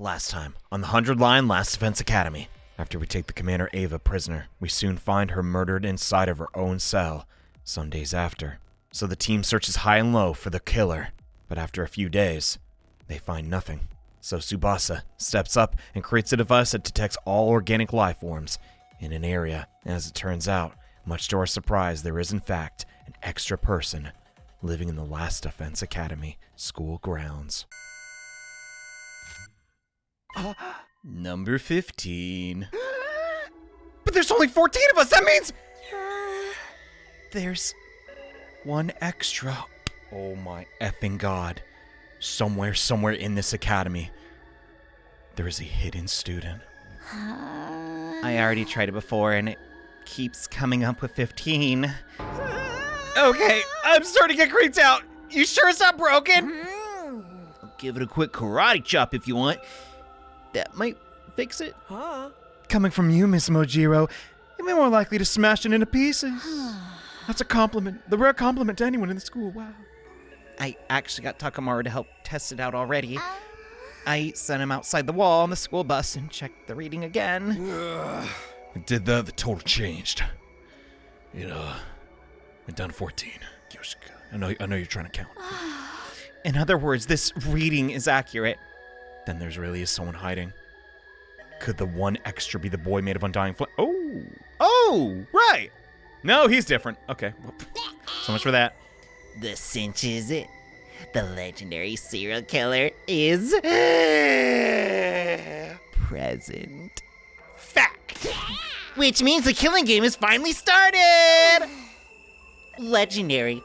Last time, on the 100 line Last Defense Academy. After we take the Commander Ava prisoner, we soon find her murdered inside of her own cell, some days after. So the team searches high and low for the killer, but after a few days, they find nothing. So Tsubasa steps up and creates a device that detects all organic life forms in an area. And as it turns out, much to our surprise, there is in fact an extra person living in the Last Defense Academy school grounds. Number 15. But there's only 14 of us! That means... There's one extra. Oh my effing god. Somewhere in this academy, there is a hidden student. I already tried it before and it keeps coming up with 15. Okay, I'm starting to get creeped out. You sure it's not broken? I'll give it a quick karate chop if you want. That might fix it. Coming from you, Miss Mojiro, you'd be more likely to smash it into pieces. That's a compliment. The rare compliment to anyone in the school. Wow. I actually got Takamaru to help test it out already. I sent him outside the wall on the school bus and checked the reading again. Did the total changed. It went down to 14. Yoshika, I know you're trying to count. In other words, this reading is accurate. Then there's really is someone hiding. Could the one extra be the boy made of undying flame? Oh, right. No, he's different. Okay, well, so much for that. The cinch is it. The legendary serial killer is present. Fact. Which means the killing game is finally started. Legendary.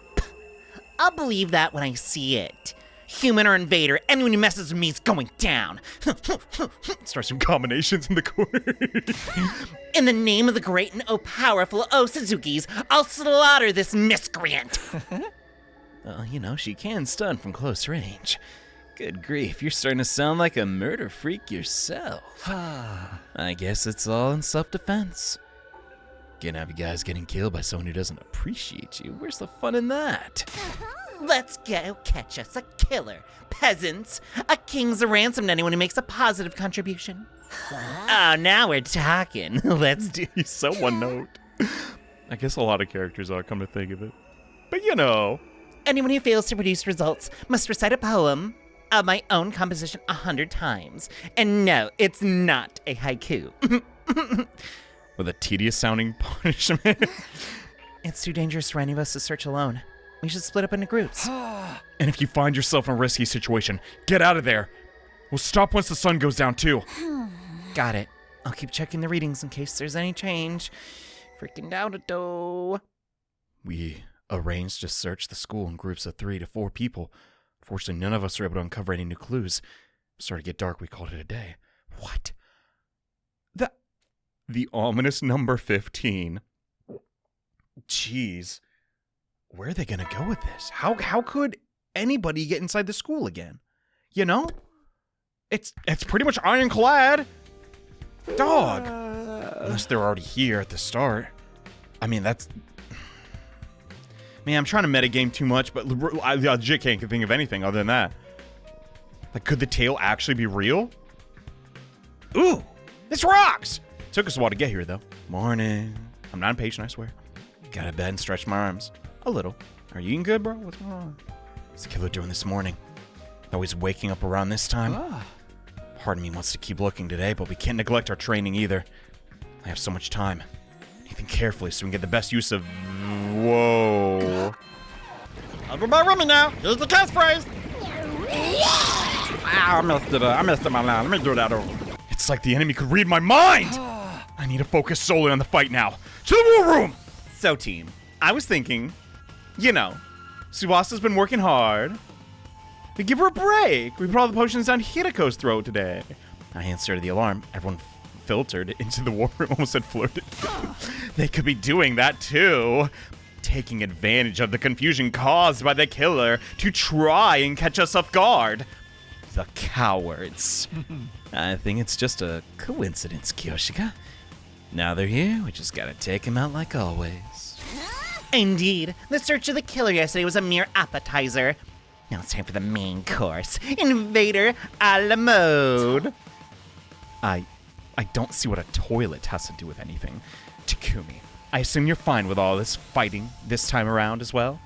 I'll believe that when I see it. Human or invader, anyone who messes with me is going down. Start some combinations in the corner. In the name of the great and powerful Suzukis, I'll slaughter this miscreant. Well, she can stun from close range. Good grief, you're starting to sound like a murder freak yourself. I guess it's all in self-defense. Can't have you guys getting killed by someone who doesn't appreciate you. Where's the fun in that? Let's go catch us a killer. Peasants, a king's a ransom to anyone who makes a positive contribution. Oh, now we're talking. Let's do... He's so one note. I guess a lot of characters are, come to think of it. But Anyone who fails to produce results must recite a poem of my own composition 100 times. And no, it's not a haiku. With a tedious-sounding punishment. It's too dangerous for any of us to search alone. We should split up into groups. And if you find yourself in a risky situation, get out of there. We'll stop once the sun goes down, too. Got it. I'll keep checking the readings in case there's any change. Freaking doubt it, though. We arranged to search the school in groups of 3 to 4 people. Fortunately, none of us were able to uncover any new clues. It started to get dark, we called it a day. What? The ominous number 15. Jeez. Where are they gonna go with this? How could anybody get inside the school again? It's pretty much ironclad. Dog. Unless they're already here at the start. I mean, that's... Man, I'm trying to metagame too much, but I legit can't think of anything other than that. Like, could the tail actually be real? Ooh, this rocks! Took us a while to get here, though. Morning. I'm not impatient, I swear. Got out of bed and stretched my arms. A little. Are you eating good, bro? What's going on? What's the killer doing this morning? Always waking up around this time? Part of me wants to keep looking today, but we can't neglect our training either. I have so much time. I think carefully so we can get the best use of... Whoa. I'll go by Remy now. Here's the catchphrase. I missed it, my man. Let me do that over. It's like the enemy could read my mind! I need to focus solely on the fight now. To the war room! So, team, I was thinking, Tsubasa's been working hard. We give her a break. We put all the potions down Hirako's throat today. I answered the alarm. Everyone filtered into the war room. Almost said flirted. They could be doing that too. Taking advantage of the confusion caused by the killer to try and catch us off guard. The cowards. I think it's just a coincidence, Kyoshika. Now they're here, we just gotta take him out like always. Indeed, the search of the killer yesterday was a mere appetizer. Now it's time for the main course. Invader a la mode. I don't see what a toilet has to do with anything. Takumi, I assume you're fine with all this fighting this time around as well?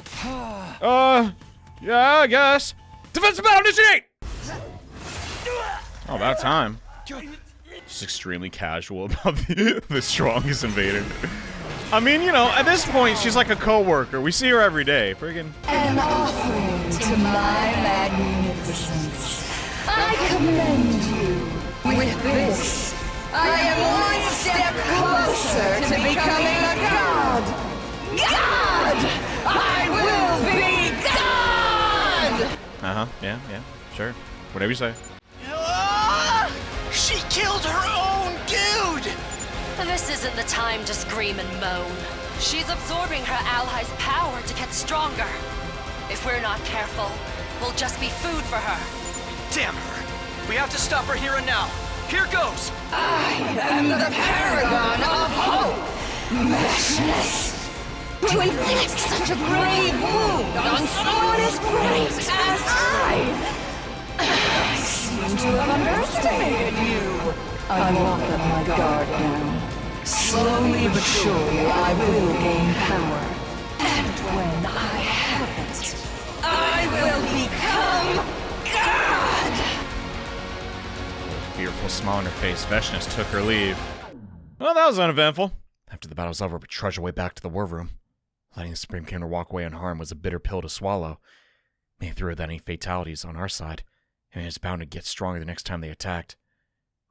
Yeah, I guess. Defensive battle initiate! Oh, about time. Just extremely casual about the strongest invader. I mean, you know, at this point, she's like a co-worker. We see her every day. Friggin'. An offering to my magnificence. I commend you. With this, I am one step closer to becoming a god. God! I will be God! Uh-huh, yeah, sure. Whatever you say. She killed her own dude! This isn't the time to scream and moan. She's absorbing her allies' power to get stronger. If we're not careful, we'll just be food for her. Damn her! We have to stop her here and now. Here goes! I am the paragon of hope. Meshness. To inflict such a grave wound on someone as great as I seem to have underestimated you. I won't let my guard down. Slowly but surely I will gain power. And when I have it, I will become God! With a fearful smile on her face, Veshness took her leave. Well, that was uneventful. After the battle was over, we trudged our way back to the war room. Letting the Supreme Commander walk away unharmed was a bitter pill to swallow. May through without any fatalities on our side, and it's bound to get stronger the next time they attacked.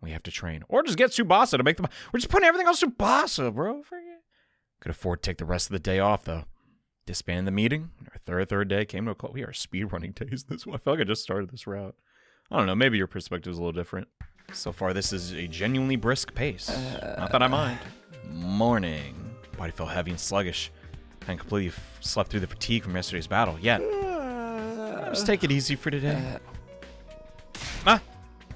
We have to train. Or just get Tsubasa to make them. We're just putting everything on Tsubasa, bro. Could afford to take the rest of the day off, though. Disbanded the meeting. Our third day came to a close. We are speedrunning days this one. I feel like I just started this route. I don't know. Maybe your perspective is a little different. So far, this is a genuinely brisk pace. Not that I mind. Morning. Body felt heavy and sluggish. I hadn't completely slept through the fatigue from yesterday's battle yet. Just take it easy for today.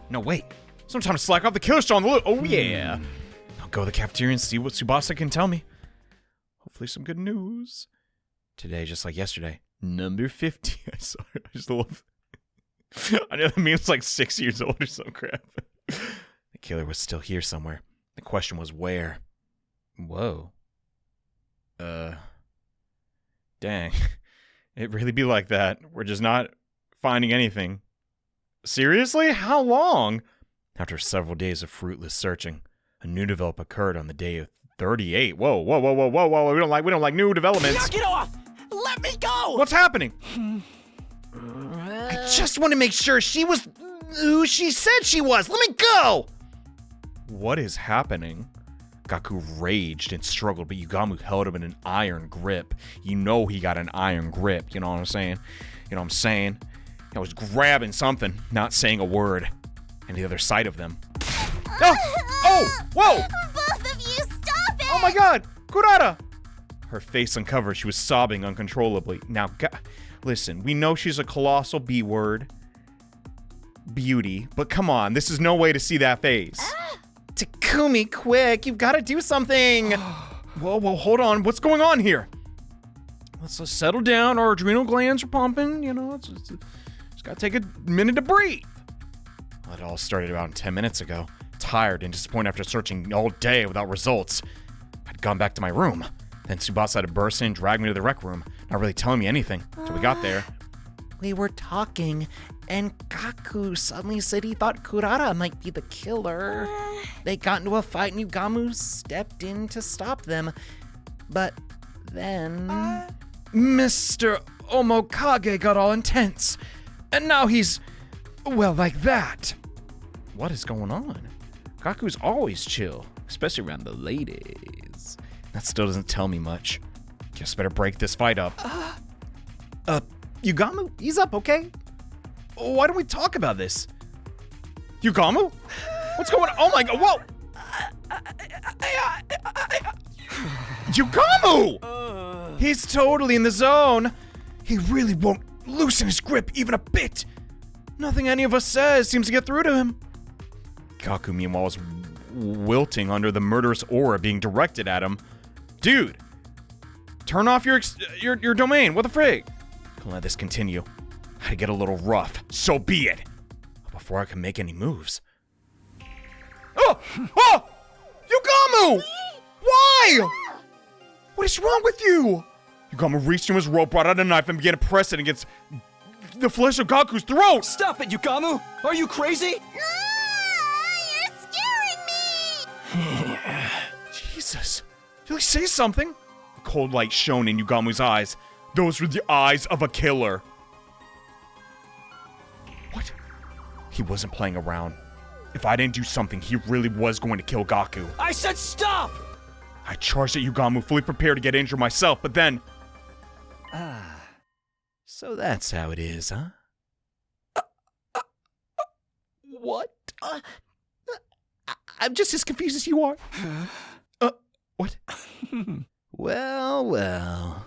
No, wait. It's no time to slack off. The killer's still on the loose. Oh, yeah. I'll go to the cafeteria and see what Tsubasa can tell me. Hopefully some good news. Today, just like yesterday, number 50. I just love I know that means like 6 years old or some crap. The killer was still here somewhere. The question was where. Whoa. Dang. It really be like that. We're just not finding anything. Seriously? How long? After several days of fruitless searching, a new development occurred on the day of 38. Whoa. We don't like new developments. Knock it off! Let me go! What's happening? I just want to make sure she was who she said she was. Let me go! What is happening? Gaku raged and struggled, but Yugamu held him in an iron grip. You know he got an iron grip, you know what I'm saying? I was grabbing something, not saying a word. And the other side of them. Oh! Whoa! Both of you, stop it! Oh my god! Kurara! Her face uncovered, she was sobbing uncontrollably. Now, listen, we know she's a colossal B-word beauty, but come on, this is no way to see that face. Takumi, quick, you've got to do something. Whoa, hold on. What's going on here? Let's just settle down. Our adrenal glands are pumping, you know. It's just gotta take a minute to breathe. Well, it all started around 10 minutes ago. Tired and disappointed after searching all day without results. I'd gone back to my room. Then Tsubasa had to burst in and drag me to the rec room, not really telling me anything until we got there. We were talking, and Gaku suddenly said he thought Kurara might be the killer. They got into a fight, and Yugamu stepped in to stop them. But then... Mr. Omokage got all intense. And now he's... well, like that. What is going on? Gaku's always chill, especially around the ladies. That still doesn't tell me much. Guess better break this fight up. Yugamu, ease up, okay? Why don't we talk about this? Yugamu? What's going on? Oh my god, whoa! Yugamu! He's totally in the zone. He really won't loosen his grip even a bit. Nothing any of us says seems to get through to him. Gaku, meanwhile, was wilting under the murderous aura being directed at him. Dude, turn off your domain. What the frig? Don't let this continue. had to get a little rough. So be it. Before I can make any moves. Oh! Oh! Yugamu! Why? What is wrong with you? Yugamu reached into his robe, brought out a knife, and began to press it against the flesh of Gaku's throat. Stop it, Yugamu! Are you crazy? You're scaring me! Jesus. Did he say something? A cold light shone in Yugamu's eyes. Those were the eyes of a killer. What? He wasn't playing around. If I didn't do something, he really was going to kill Gaku. I said stop! I charged at Yugamu, fully prepared to get injured myself, but then... So that's how it is, huh? What? I'm just as confused as you are. What? Well, well.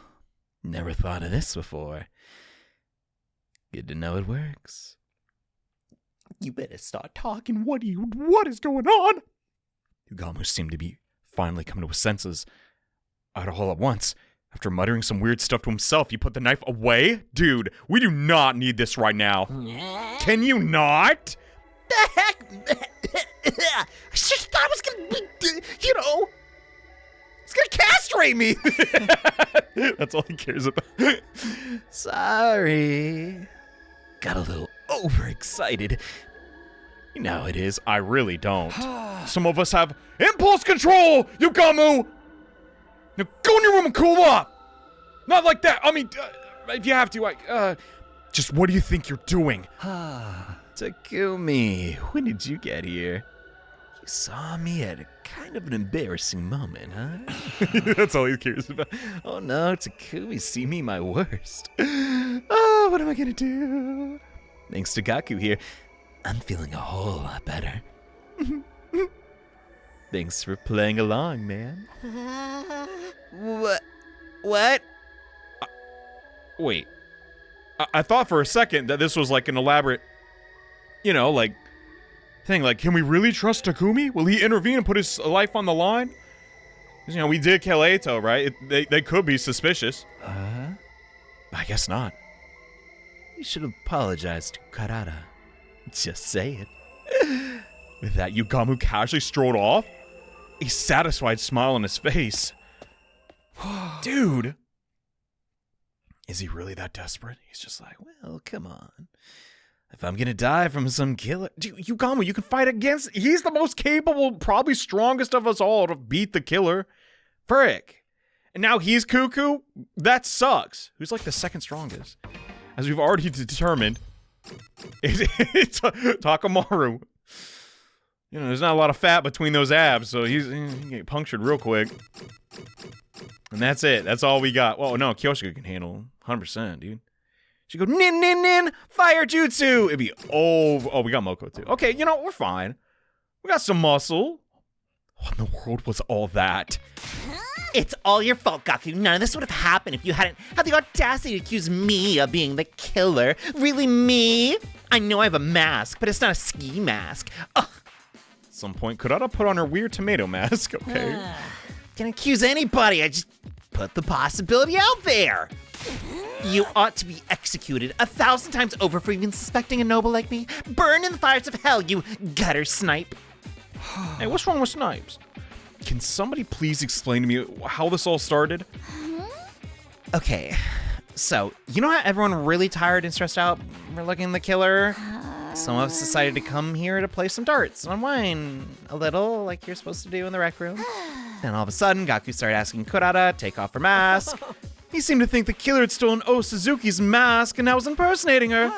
Never thought of this before. Good to know it works. You better start talking. What is going on? Yugamu seemed to be finally coming to his senses. All at once. After muttering some weird stuff to himself, he put the knife away? Dude, we do not need this right now. Can you not? The heck? I just thought I was gonna be, He's gonna castrate me! That's all he cares about. Sorry. Got a little overexcited. You know how it is. I really don't. Some of us have impulse control, Yugamu! Now go in your room and cool off! Not like that. I mean, if you have to, just what do you think you're doing? Takumi, when did you get here? You saw me at a kind of an embarrassing moment, huh? That's all he cares about. Oh no, Takumi, see me my worst. Oh, what am I gonna do? Thanks to Gaku here, I'm feeling a whole lot better. Thanks for playing along, man. What? Wait. I thought for a second that this was like an elaborate, thing. Like, can we really trust Takumi? Will he intervene and put his life on the line? 'Cause, we did kill Eito, right? They could be suspicious. I guess not. You should apologize to Kurara. Just say it. With that, Yugamu casually strolled off. A satisfied smile on his face. Dude. Is he really that desperate? He's just like, Well, come on. If I'm gonna die from some killer... dude, Yugamu, you can fight against... He's the most capable, probably strongest of us all to beat the killer. Frick. And now he's cuckoo? That sucks. Who's like the second strongest? As we've already determined, it's Takamaru. There's not a lot of fat between those abs, so he can get punctured real quick. And that's it. That's all we got. Well, no, Kyoshika can handle 100%, dude. She go, nin, nin, nin, fire jutsu. It'd be, oh, we got Moko too. Okay, we're fine. We got some muscle. What in the world was all that? It's all your fault, Gaku. None of this would have happened if you hadn't had the audacity to accuse me of being the killer. Really, me? I know I have a mask, but it's not a ski mask. Ugh. At some point, Kurara put on her weird tomato mask, okay? Can't accuse anybody. I just put the possibility out there. You ought to be executed 1,000 times over for even suspecting a noble like me. Burn in the fires of hell, you gutter snipe. Hey, what's wrong with snipes? Can somebody please explain to me how this all started? Okay, so you know how everyone really tired and stressed out for looking the killer? Some of us decided to come here to play some darts and unwind a little, like you're supposed to do in the rec room. Then all of a sudden, Gaku started asking Kurara to take off her mask. He seemed to think the killer had stolen Suzuki's mask and now was impersonating her.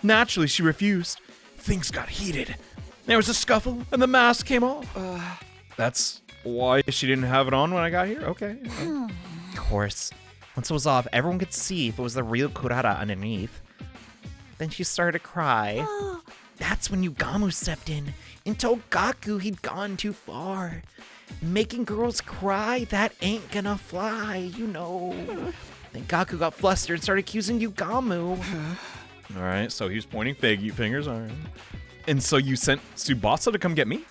Naturally, she refused. Things got heated. There was a scuffle, and the mask came off. That's why she didn't have it on when I got here? Okay. Of course. Once it was off, everyone could see if it was the real Kurara underneath. Then she started to cry. That's when Yugamu stepped in and told Gaku he'd gone too far. Making girls cry, that ain't gonna fly, Then Gaku got flustered and started accusing Yugamu. All right, so he was pointing fingers, all right. And so you sent Tsubasa to come get me?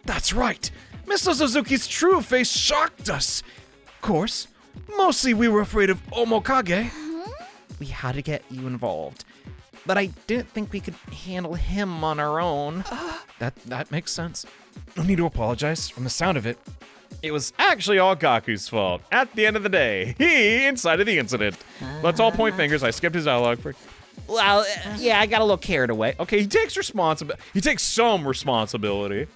That's right. Mr. Suzuki's true face shocked us. Of course, mostly we were afraid of Omokage. We had to get you involved. but I didn't think we could handle him on our own. That makes sense. No need to apologize. From the sound of it, it was actually all Gaku's fault. At the end of the day, he incited the incident. Let's all point fingers. I skipped his dialogue for. Well, yeah, I got a little carried away. Okay, he takes responsibility. He takes some responsibility.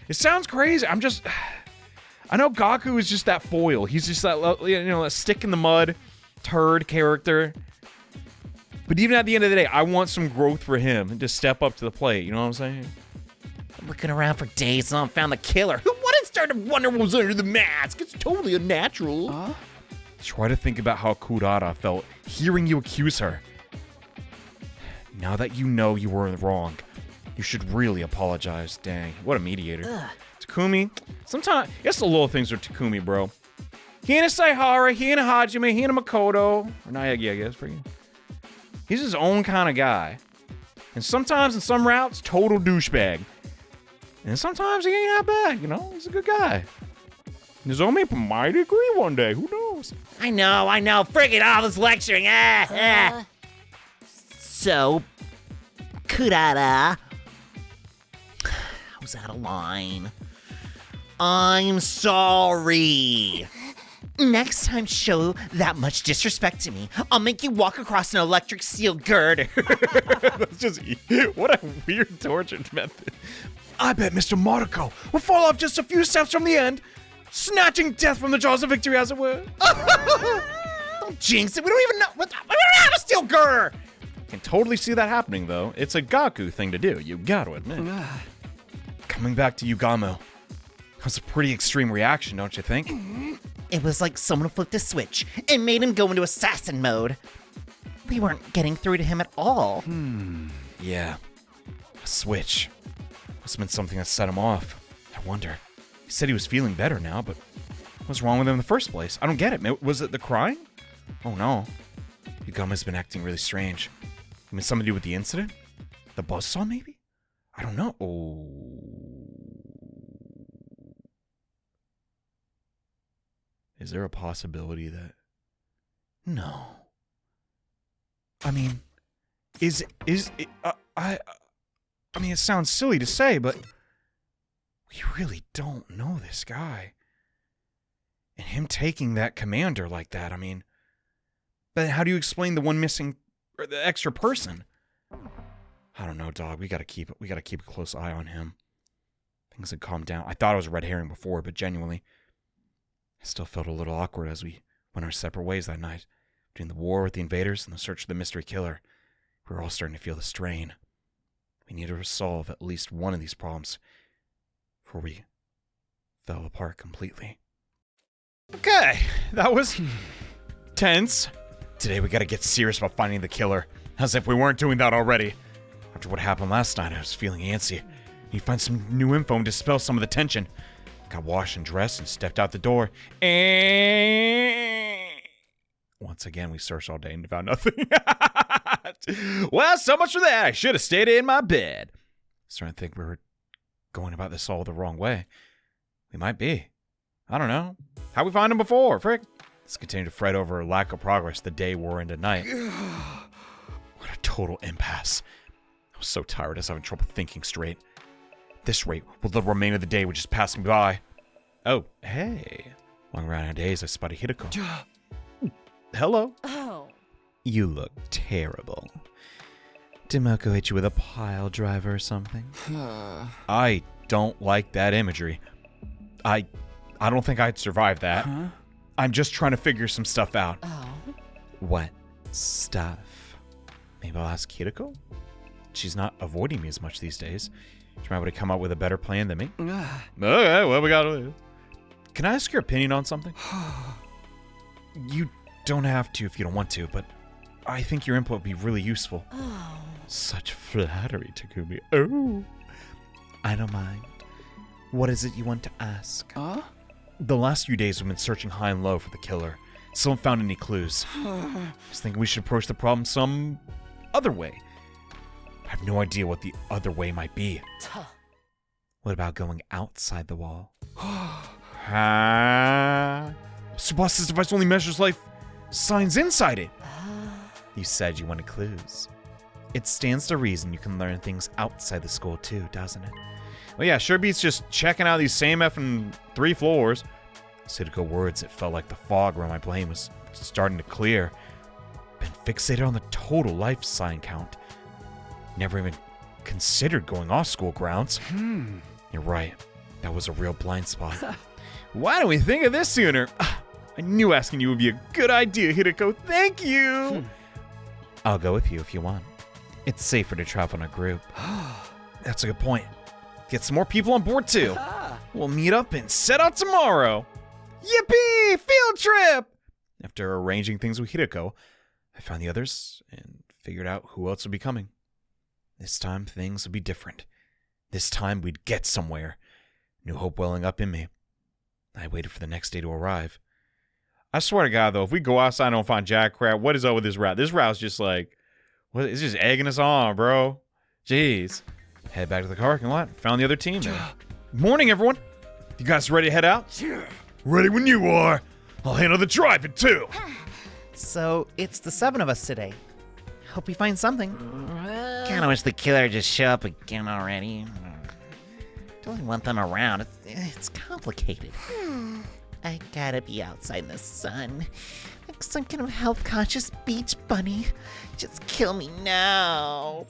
It sounds crazy. I know Gaku is just that foil. He's just that, a stick in the mud, turd character. But even at the end of the day, I want some growth for him to step up to the plate. You know what I'm saying? I'm looking around for days and I found the killer. Who wouldn't start to wonder what was under the mask? It's totally unnatural. Try to think about how Kurara felt hearing you accuse her. Now that you know you were wrong, you should really apologize. Dang, what a mediator. Takumi, sometimes, it's the little things with Takumi, bro. He ain't a Saihara, he ain't a Hajime, he ain't a Makoto. Or Naegi, I guess, for you. He's his own kind of guy. And sometimes in some routes, total douchebag. And sometimes he ain't that bad, he's a good guy. Nozomi might agree one day, who knows? I know. Friggin' all this lecturing. So, Kurara, I was out of line. I'm sorry. Next time show that much disrespect to me, I'll make you walk across an electric steel girder. That's just, what a weird torture method. I bet Mr. Moko will fall off just a few steps from the end, snatching death from the jaws of victory, as it were. Don't jinx it. We don't even know. We don't have a steel girder. Can totally see that happening, though. It's a Gaku thing to do, you gotta admit. Coming back to Yugamu, that was a pretty extreme reaction, don't you think? It was like someone flipped a switch and made him go into assassin mode. We weren't getting through to him at all. Yeah, a switch. Must have been something that set him off. I wonder. He said he was feeling better now, but what's wrong with him in the first place? I don't get it. Was it the crying? Oh no. Yugamu's been acting really strange. I mean, something to do with the incident? The buzzsaw, maybe? I don't know. Is there a possibility that... No. I mean, I mean, it sounds silly to say, but we really don't know this guy. And him taking that commander like that, I mean... But how do you explain the one missing, or the extra person? I don't know, dog. We gotta keep a close eye on him. Things had calmed down. I thought it was a red herring before, but genuinely, I still felt a little awkward as we went our separate ways that night. Between the war with the invaders and the search for the mystery killer, we were all starting to feel the strain. We needed to solve at least one of these problems before we fell apart completely. Okay, that was tense. Today we gotta get serious about finding the killer, as if we weren't doing that already. After what happened last night, I was feeling antsy. Need to find some new info and dispel some of the tension. Got washed and dressed and stepped out the door. And once again, we searched all day and found nothing. Well, so much for that. I should have stayed in my bed. Starting to think we were going about this all the wrong way. We might be. I don't know. How'd we find him before, frick? Let's continue to fret over a lack of progress the day wore into night. What a total impasse. I was so tired I was having trouble thinking straight. At this rate, well, the remainder of the day would just pass me by. Oh, hey. Long around our days, I spotted Hideko. Hello. Oh. You look terrible. Did Moko hit you with a pile driver or something? I don't like that imagery. I don't think I'd survive that. Huh? I'm just trying to figure some stuff out. Oh. What stuff? Maybe I'll ask Hideko? She's not avoiding me as much these days. She might have come up with a better plan than me. Okay, what we got? Can I ask your opinion on something? You don't have to if you don't want to, but I think your input would be really useful. Oh. Such flattery, Takumi. Oh. I don't mind. What is it you want to ask? The last few days we've been searching high and low for the killer. Still haven't found any clues. I was thinking we should approach the problem some other way. I have no idea what the other way might be. What about going outside the wall? Mr. Boss's device only measures life signs inside it. You said you wanted clues. It stands to reason you can learn things outside the school too, doesn't it? Well, yeah, sure beats just checking out these same effing 3 floors. Sidiko words, it felt like the fog around my brain was starting to clear. Been fixated on the total life sign count. Never even considered going off school grounds. You're right. That was a real blind spot. Why don't we think of this sooner? I knew asking you would be a good idea, Hideko. Thank you. I'll go with you if you want. It's safer to travel in a group. That's a good point. Get some more people on board, too. We'll meet up and set out tomorrow. Yippee! Field trip! After arranging things with Hideko, I found the others and figured out who else would be coming. This time, things would be different. This time, we'd get somewhere. New hope welling up in me. I waited for the next day to arrive. I swear to God, though, if we go outside and don't find Jack Crab, what is up with this route? This route's just like, what? It's just egging us on, bro. Jeez. Head back to the parking lot. Found the other team there. Morning, everyone. You guys ready to head out? Ready when you are. I'll handle the driving, too. So, it's the 7 of us today. Hope we find something. Kinda wish the killer just show up again already. Don't want them around. It's complicated. I gotta be outside in the sun. Like some kind of health-conscious beach bunny. Just kill me now.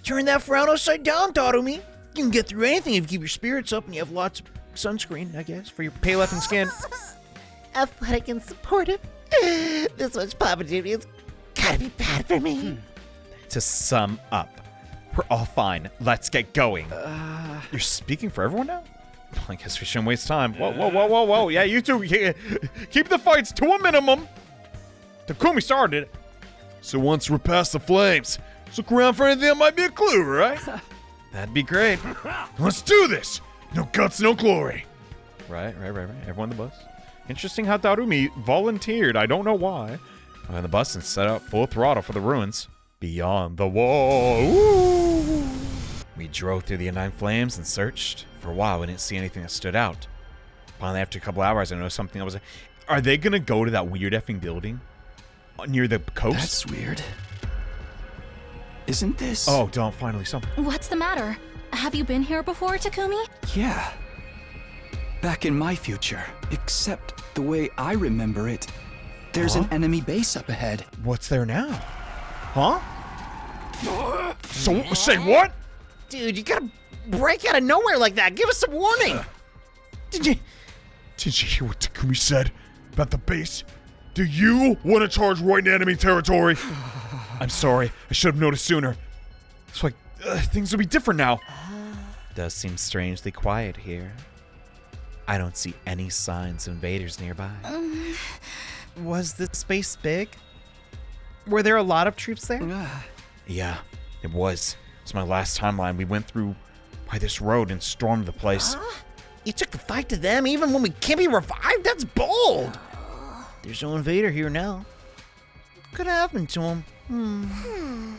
Turn that frown upside down, Darumi. You can get through anything if you keep your spirits up and you have lots of sunscreen, I guess, for your pale effing skin. Athletic and supportive. This much positivity has gotta be bad for me. To sum up, we're all fine. Let's get going. You're speaking for everyone now? I guess we shouldn't waste time. Whoa. Yeah, you two, keep the fights to a minimum. Takumi started it. So once we're past the flames, look around for anything that might be a clue, right? That'd be great. Let's do this. No guts, no glory. Right. Everyone on the bus. Interesting how Darumi volunteered. I don't know why. I'm on the bus and set out full throttle for the ruins. Beyond the wall. Ooh. We drove through the nine flames and searched. For a while, we didn't see anything that stood out. Finally, after a couple hours, I noticed something that was... Are they going to go to that weird effing building? Near the coast? That's weird. Isn't this... Oh, don't. Finally, something. What's the matter? Have you been here before, Takumi? Yeah. Back in my future. Except the way I remember it, there's an enemy base up ahead. What's there now? Huh? So, say what? Dude, you gotta break out of nowhere like that. Give us some warning. Did you hear what Takumi said about the base? Do you want to charge right into enemy territory? I'm sorry. I should have noticed sooner. It's like things will be different now. Does seem strangely quiet here. I don't see any signs of invaders nearby. Was this space big? Were there a lot of troops there? Yeah, it was. It's my last timeline. We went through by this road and stormed the place. You took the fight to them even when we can't be revived? That's bold. There's no invader here now. Could have happened to him.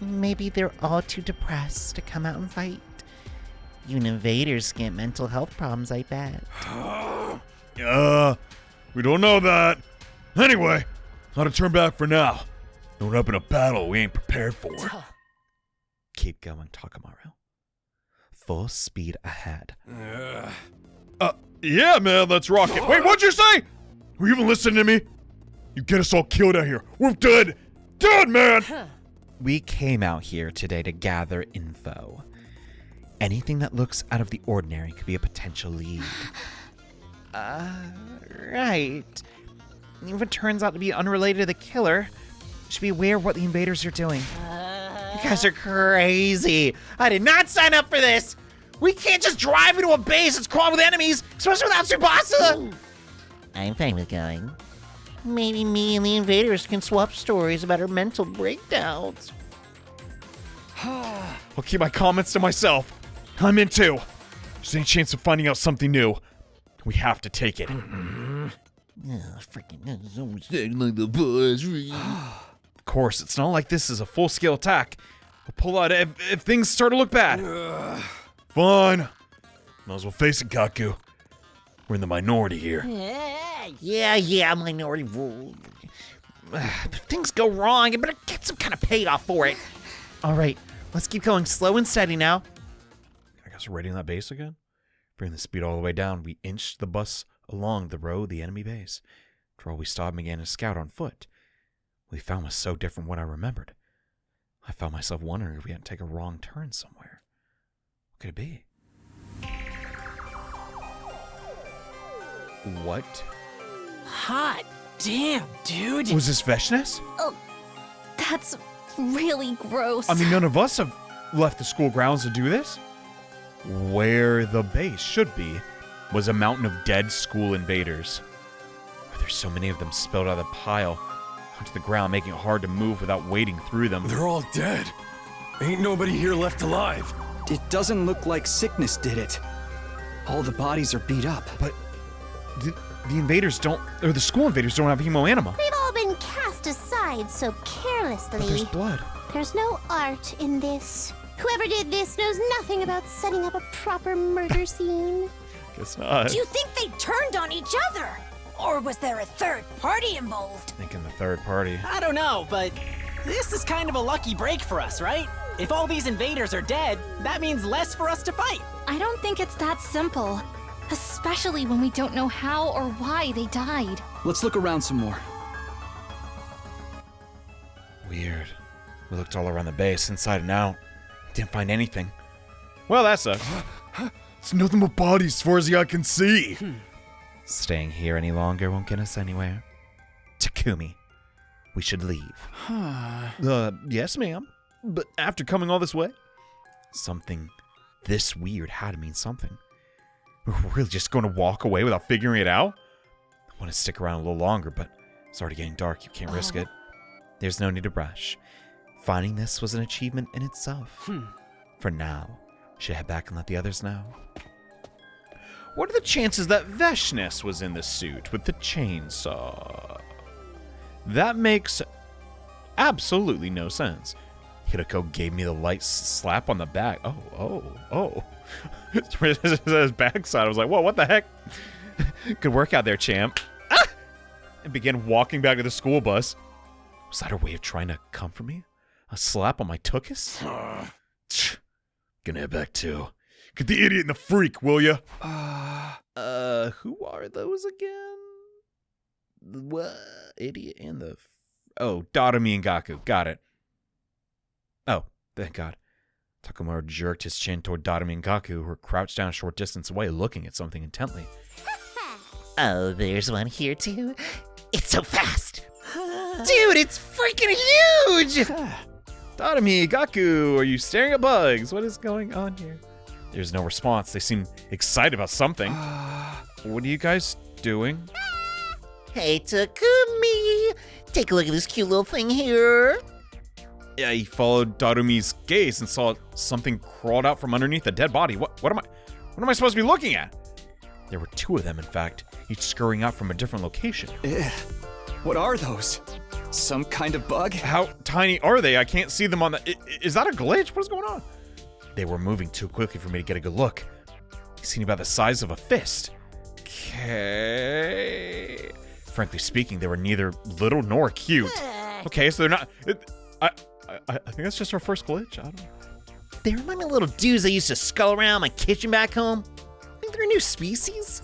Maybe they're all too depressed to come out and fight. Even invaders get mental health problems, I bet. We don't know that. Anyway, how to turn back for now. Going up in a battle we ain't prepared for. Keep going, Takamaru. Full speed ahead. Yeah, man, let's rock it. Wait, what'd you say? Were you even listening to me? You get us all killed out here. We're dead. Dead, man. We came out here today to gather info. Anything that looks out of the ordinary could be a potential lead. Right. If it turns out to be unrelated to the killer, you should be aware of what the invaders are doing. You guys are crazy. I did not sign up for this. We can't just drive into a base that's crawling with enemies, especially without Tsubasa. I'm fine with going. Maybe me and the invaders can swap stories about our mental breakdowns. I'll keep my comments to myself. I'm in too. There's any chance of finding out something new. We have to take it. Of course, it's not like this is a full-scale attack. We'll pull out if things start to look bad. Fine. Might as well face it, Gaku. We're in the minority here. Yeah, minority rule. If things go wrong, you better get some kind of payoff for it. All right, let's keep going slow and steady now. I guess we're raiding that base again? Bring the speed all the way down, we inched the bus along the road of the enemy base. After all, we stopped and began to scout on foot. What we found was so different from what I remembered. I found myself wondering if we hadn't taken a wrong turn somewhere. What could it be? What? Hot damn, dude. Was this Veshness? Oh, that's really gross. I mean, none of us have left the school grounds to do this. Where the base should be was a mountain of dead school invaders. There's so many of them spilled out of the pile onto the ground, making it hard to move without wading through them. They're all dead. Ain't nobody here left alive. It doesn't look like sickness did it. All the bodies are beat up. But the invaders don't, or the school invaders don't have hemo anima. We've all been cast aside so carelessly. But there's blood. There's no art in this. Whoever did this knows nothing about setting up a proper murder scene. Guess not. Do you think they turned on each other? Or was there a third party involved? Thinking the third party. I don't know, but this is kind of a lucky break for us, right? If all these invaders are dead, that means less for us to fight. I don't think it's that simple. Especially when we don't know how or why they died. Let's look around some more. Weird. We looked all around the base, inside and out. Didn't find anything. Well, that sucks. It's nothing but bodies as far as the eye can see. Staying here any longer won't get us anywhere. Takumi, we should leave. Yes, ma'am. But after coming all this way? Something this weird had to mean something. We're really just going to walk away without figuring it out? I want to stick around a little longer, but it's already getting dark. You can't risk it. There's no need to rush. Finding this was an achievement in itself. For now, should head back and let the others know. What are the chances that Veshness was in the suit with the chainsaw? That makes absolutely no sense. Hideko gave me the light slap on the back. Oh. His backside. I was like, whoa, what the heck? Good work out there, champ. Ah! And began walking back to the school bus. Was that her way of trying to comfort me? A slap on my tuchus? Gonna head back too. Get the idiot and the freak, will ya? Who are those again? What? Idiot and the... Oh, Darumi and Gaku. Got it. Oh, thank God. Takamura jerked his chin toward Darumi and Gaku, who were crouched down a short distance away, looking at something intently. Oh, there's one here too. It's so fast. Dude, it's freaking huge! Darumi, Gaku, are you staring at bugs? What is going on here? There's no response. They seem excited about something. What are you guys doing? Hey, Takumi! Take a look at this cute little thing here. Yeah, he followed Darumi's gaze and saw something crawled out from underneath a dead body. What am I supposed to be looking at? There were two of them, in fact, each scurrying out from a different location. What are those? Some kind of bug? How tiny are they? I can't see them on the... Is that a glitch? What is going on? They were moving too quickly for me to get a good look. They seemed about the size of a fist. Okay. Frankly speaking, they were neither little nor cute. Okay, so they're not... I think that's just our first glitch. I don't know. They remind me of little dudes that used to skull around my kitchen back home. Think they're a new species?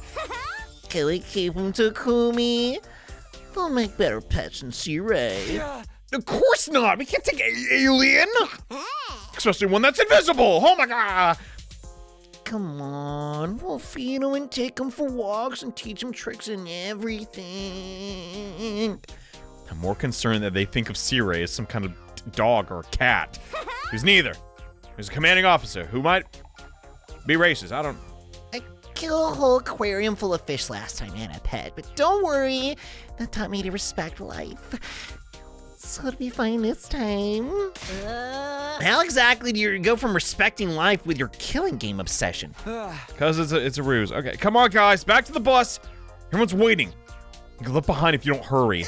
Can we keep them, Takumi? They'll make better pets than C-Ray. Of course not! We can't take an alien! Especially one that's invisible! Oh my god! Come on, we'll feed them and take them for walks and teach them tricks and everything. I'm more concerned that they think of C-Ray as some kind of dog or a cat. He's neither. He's a commanding officer who might be racist. I don't... I killed a whole aquarium full of fish last time and a pet, but don't worry, that taught me to respect life. So it'll be fine this time. How exactly do you go from respecting life with your killing game obsession? Because it's a ruse. Okay, come on, guys. Back to the bus. Everyone's waiting. You can look behind if you don't hurry.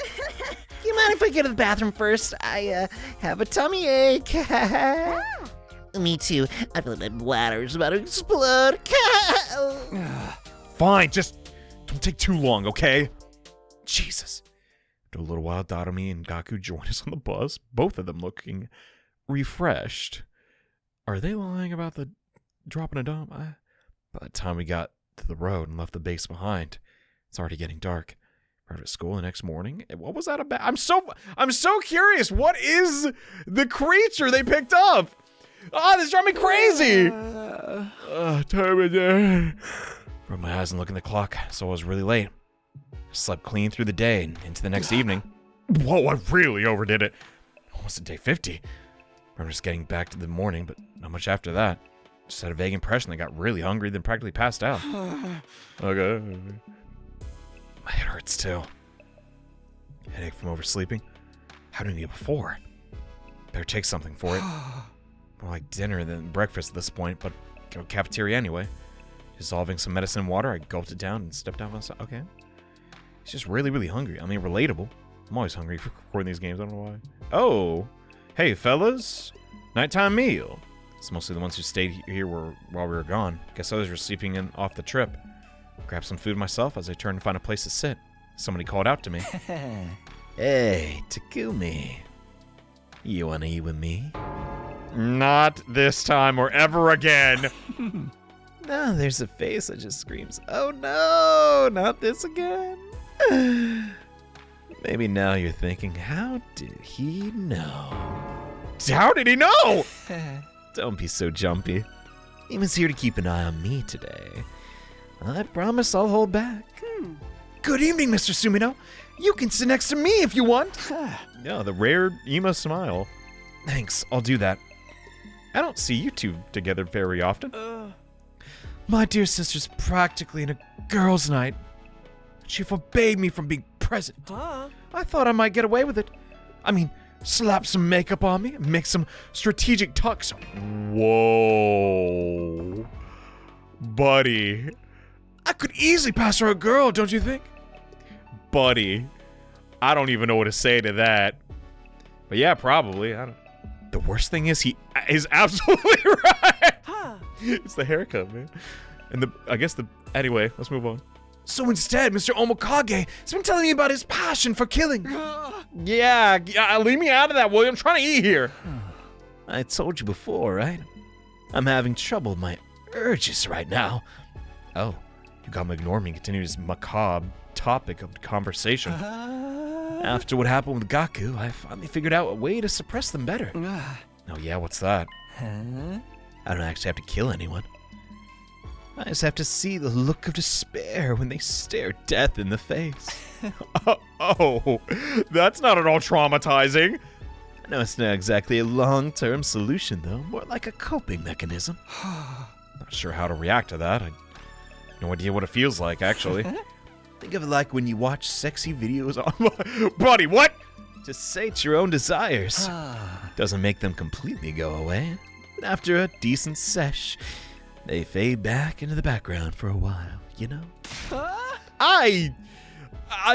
You mind if I go to the bathroom first? I have a tummy ache. Me too. I feel like my bladder is about to explode. Fine, just don't take too long, okay? Jesus. After a little while, Darumi and Gaku join us on the bus, both of them looking refreshed. Are they lying about the dropping a dump? By the time we got to the road and left the base behind, it's already getting dark. Right at school the next morning. What was that about? I'm so curious. What is the creature they picked up? Oh, this drove me crazy. Time of day. Rubbed my eyes and looked at the clock, so I was really late. I slept clean through the day and into the next evening. Whoa, I really overdid it. Almost at day 50. I'm just getting back to the morning, but not much after that. Just had a vague impression that I got really hungry, then practically passed out. Okay. My head hurts too. Headache from oversleeping. How did I eat before? Better take something for it. More like dinner than breakfast at this point, but go to the cafeteria anyway. Dissolving some medicine in water, I gulped it down and stepped out myself. Okay. He's just really, really hungry. I mean, relatable. I'm always hungry for recording these games. I don't know why. Oh, hey, fellas. Nighttime meal. It's mostly the ones who stayed here while we were gone. Guess others were sleeping in off the trip. Grabbed some food myself as I turned to find a place to sit. Somebody called out to me. Hey, Takumi. You wanna eat with me? Not this time or ever again. No, there's a face that just screams, oh no, not this again. Maybe now you're thinking, how did he know? How did he know? Don't be so jumpy. He was here to keep an eye on me today. I promise I'll hold back. Good evening, Mr. Sumino. You can sit next to me if you want. Yeah, the rare emo smile. Thanks, I'll do that. I don't see you two together very often. My dear sister's practically in a girls' night. She forbade me from being present. I thought I might get away with it. I mean, slap some makeup on me and make some strategic tucks. Whoa. Buddy. I could easily pass her a girl, don't you think? Buddy. I don't even know what to say to that. But yeah, probably. The worst thing is he is absolutely right. It's the haircut, man. And anyway, let's move on. So instead, Mr. Omokage has been telling me about his passion for killing. Yeah, leave me out of that, William. I'm trying to eat here. I told you before, right? I'm having trouble with my urges right now. Oh, Yugamu ignored me and continued his macabre topic of conversation. After what happened with Gaku, I finally figured out a way to suppress them better. Oh yeah, what's that? I don't actually have to kill anyone. I just have to see the look of despair when they stare death in the face. Oh, that's not at all traumatizing. I know it's not exactly a long-term solution, though. More like a coping mechanism. Not sure how to react to that. I have no idea what it feels like, actually. Think of it like when you watch sexy videos on... Buddy, what? To sate your own desires. Doesn't make them completely go away. After a decent sesh, they fade back into the background for a while, you know? I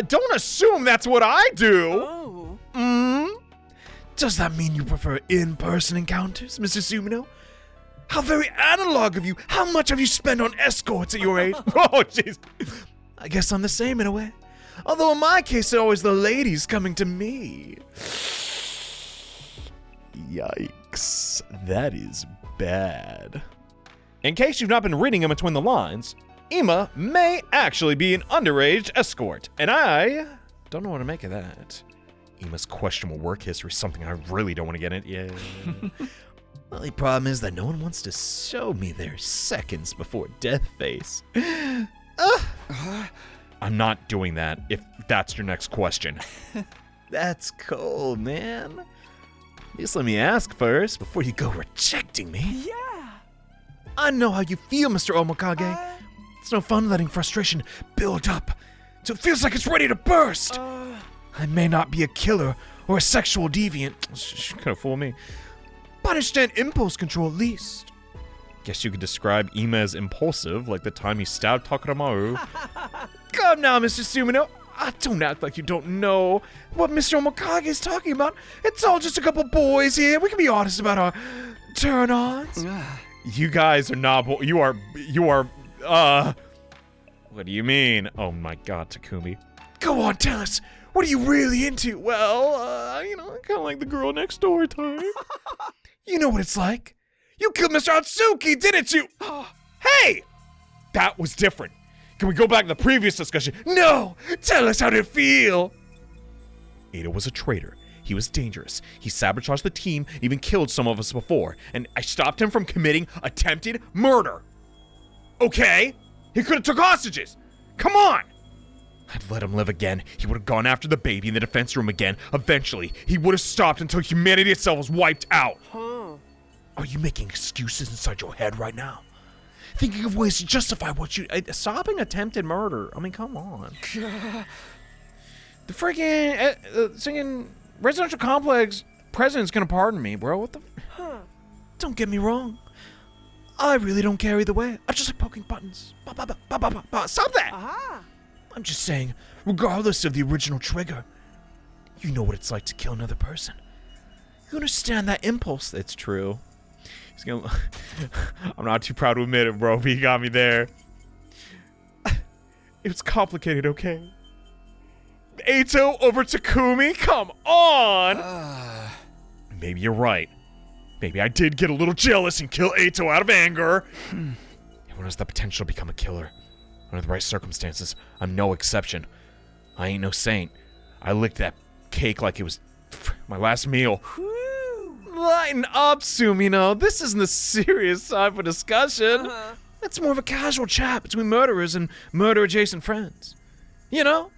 don't assume that's what I do. Does that mean you prefer in-person encounters, Mr. Sumino? How very analog of you. How much have you spent on escorts at your age? Oh, jeez. I guess I'm the same in a way. Although in my case, it's always the ladies coming to me. Yikes. That is bad. In case you've not been reading in between the lines, Ima may actually be an underage escort, and I don't know what to make of that. Ima's questionable work history is something I really don't want to get in. Yeah. The only problem is that no one wants to show me their seconds before death face. I'm not doing that, if that's your next question. That's cold, man. At least let me ask first, before you go rejecting me. Yeah. I know how you feel, Mr. Omokage. It's no fun letting frustration build up, so it feels like it's ready to burst. I may not be a killer or a sexual deviant. She could have fooled me. But I understand impulse control at least. Guess you could describe Ima as impulsive, like the time he stabbed Takaramaru. Come now, Mr. Sumino. Don't act like you don't know what Mr. Omokage is talking about. It's all just a couple boys here. We can be honest about our turn-ons. You guys are not... You are... What do you mean? Oh my god, Takumi. Go on, tell us. What are you really into? Well, kind of like the girl next door type. You know what it's like. You killed Mr. Atsuki, didn't you? Hey! That was different. Can we go back to the previous discussion? No! Tell us how to feel! Ada was a traitor. He was dangerous. He sabotaged the team, even killed some of us before. And I stopped him from committing attempted murder. Okay? He could have took hostages. Come on! I'd let him live again. He would have gone after the baby in the defense room again. Eventually, he would have stopped until humanity itself was wiped out. Are you making excuses inside your head right now? Thinking of ways to justify what you... stopping attempted murder. I mean, come on. The freaking... singing residential complex president's gonna pardon me, bro. What the... Don't get me wrong. I really don't care either way. I just like poking buttons. Stop that! I'm just saying, regardless of the original trigger, you know what it's like to kill another person. You understand that impulse. It's true. He's gonna... I'm not too proud to admit it, bro, but he got me there. It was complicated, okay? Eito over Takumi? Come on! Maybe you're right. Maybe I did get a little jealous and kill Eito out of anger. Everyone has the potential to become a killer. Under the right circumstances, I'm no exception. I ain't no saint. I licked that cake like it was my last meal. Lighten up, Sumino. This isn't a serious time for discussion. It's more of a casual chat between murderers and murder-adjacent friends. You know?